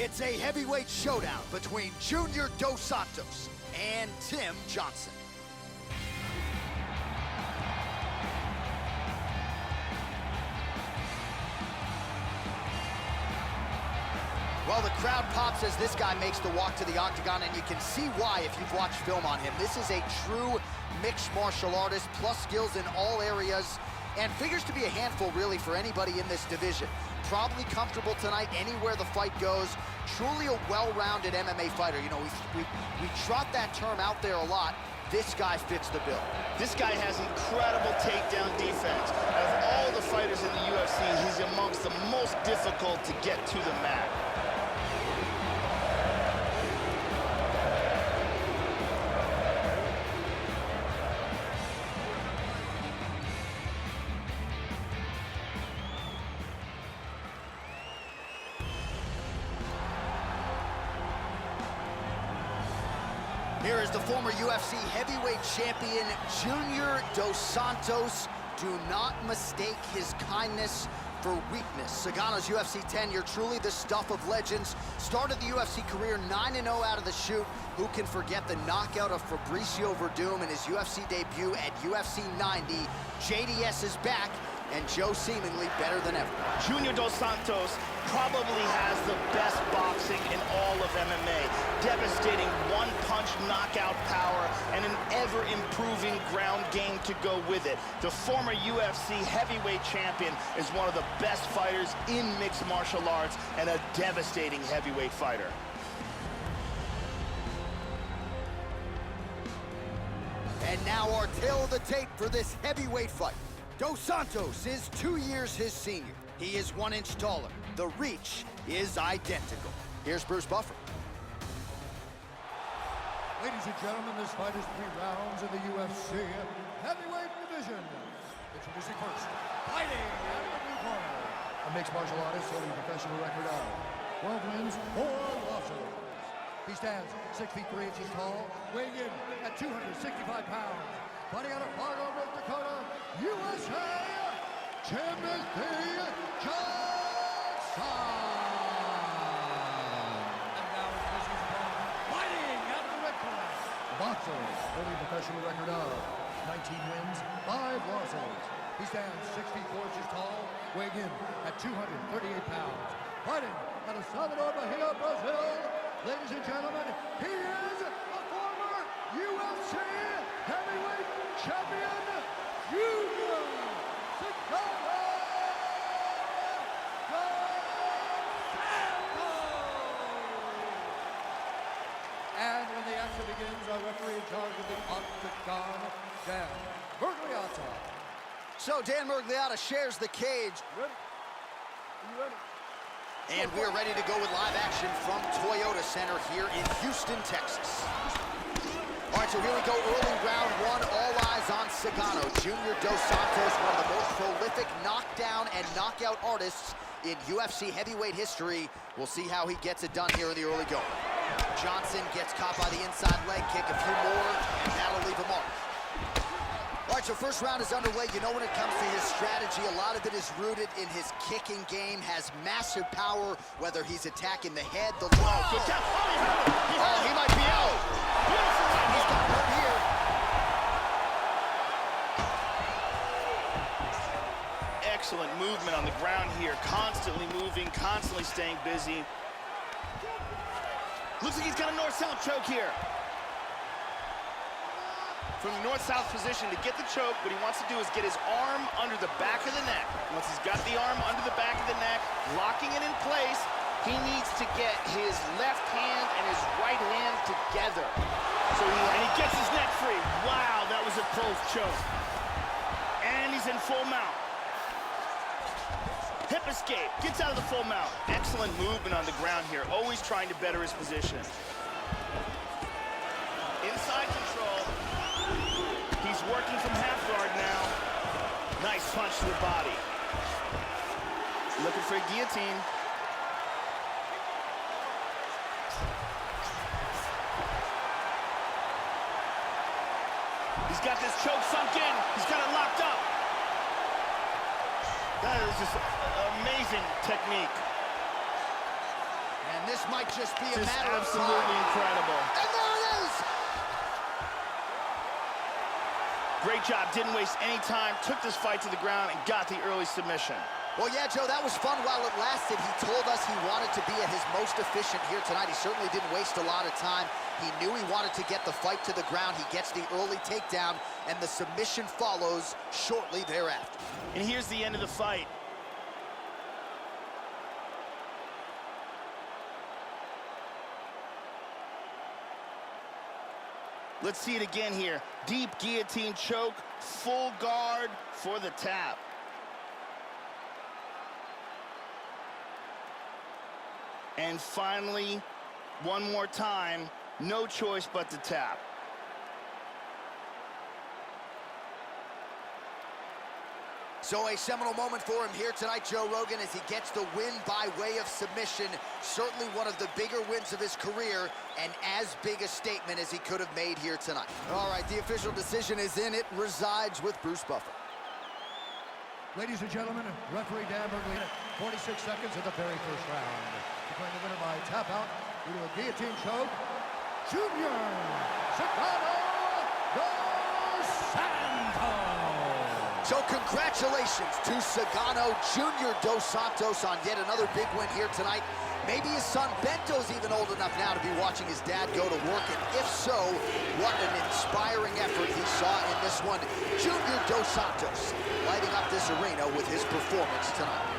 It's a heavyweight showdown between Junior Dos Santos and Tim Johnson. Well, the crowd pops as this guy makes the walk to the octagon, and you can see why if you've watched film on him. This is a true mixed martial artist, plus skills in all areas, and figures to be a handful, really, for anybody in this division. Probably comfortable tonight anywhere the fight goes. Truly a well-rounded MMA fighter. You know, we trot that term out there a lot. This guy fits the bill. This guy has incredible takedown defense. Of all the fighters in the UFC, he's amongst the most difficult to get to the mat. Here is the former UFC heavyweight champion, Junior Dos Santos. Do not mistake his kindness for weakness. Sagano's UFC tenure, truly the stuff of legends. Started the UFC career 9-0 out of the chute. Who can forget the knockout of Fabricio Verdum in his UFC debut at UFC 90? JDS is back, and Joe seemingly better than ever. Junior Dos Santos probably has the best boxing in all of MMA. Devastating one-punch knockout power and an ever-improving ground game to go with it. The former UFC heavyweight champion is one of the best fighters in mixed martial arts and a devastating heavyweight fighter. And now our tale of the tape for this heavyweight fight. Dos Santos is 2 years his senior. He is 1 inch taller. The reach is identical. Here's Bruce Buffer. Ladies and gentlemen, this fight is 3 rounds in the UFC heavyweight division. Introducing first, fighting out of the blue corner, a mixed martial artist holding a professional record of 12 wins, 4 losses. He stands 6 feet 3 inches tall, weighing in at 265 pounds. Fighting out of Fargo, North Dakota, USA, Timothy Johnson. And now introducing his opponent, fighting out of the red corner, boxer, holding a professional record of 19 wins, 5 losses. He stands 6 feet 4 inches tall, weighing in at 238 pounds. Fighting out of Salvador Bahia, Brazil, ladies and gentlemen, he is a former UFC heavyweight champion, Junior Dos Santos. And when the action begins, our referee in charge of the octagon, Dan Mergliata. So Dan Mergliata shares the cage. Ready? Are you ready? And we're ready to go with live action from Toyota Center here in Houston, Texas. All right, so here we go, early round 1, all eyes on Sagano. Junior Dos Santos, one of the most prolific knockdown and knockout artists in UFC heavyweight history. We'll see how he gets it done here in the early going. Johnson gets caught by the inside leg kick, a few more, and that'll leave a mark. All right, so first round is underway. You know, when it comes to his strategy, a lot of it is rooted in his kicking game, has massive power, whether he's attacking the head, the low. Oh, good job. Oh, he hurt him. Oh, he might be out. Beautiful right He's got hurt here. Excellent movement on the ground here. Constantly moving, constantly staying busy. Looks like he's got a north-south choke here. From the north-south position to get the choke, what he wants to do is get his arm under the back of the neck. Once he's got the arm under the back of the neck, locking it in place, he needs to get his left hand and his right hand together. And he gets his neck free. Wow, that was a close choke. And he's in full mount. Hip escape, gets out of the full mount. Excellent movement on the ground here, always trying to better his position. Inside control. He's working from half guard now. Nice punch to the body. Looking for a guillotine. He's got this choke sunk in. He's got it locked up. That is just amazing technique. And this might just be a This is matter of time. absolutely incredible. And there it is! Great job, didn't waste any time, took this fight to the ground and got the early submission. Well, yeah, Joe, that was fun while it lasted. He told us he wanted to be at his most efficient here tonight. He certainly didn't waste a lot of time. He knew he wanted to get the fight to the ground. He gets the early takedown, and the submission follows shortly thereafter. And here's the end of the fight. Let's see it again here. Deep guillotine choke, full guard for the tap. And finally, one more time, no choice but to tap. So a seminal moment for him here tonight, Joe Rogan, as he gets the win by way of submission. Certainly one of the bigger wins of his career, and as big a statement as he could have made here tonight. All right, the official decision is in. It resides with Bruce Buffer. Ladies and gentlemen, referee Dan Bergley, 46 seconds of the very first round. Declaring the winner by tap out due to a guillotine choke, Junior Sagano dos Santos. So congratulations to Sagano Junior dos Santos on yet another big win here tonight. Maybe his son Bento's even old enough now to be watching his dad go to work, and if so, what an inspiring effort he saw in this one. Junior dos Santos lighting up this arena with his performance tonight.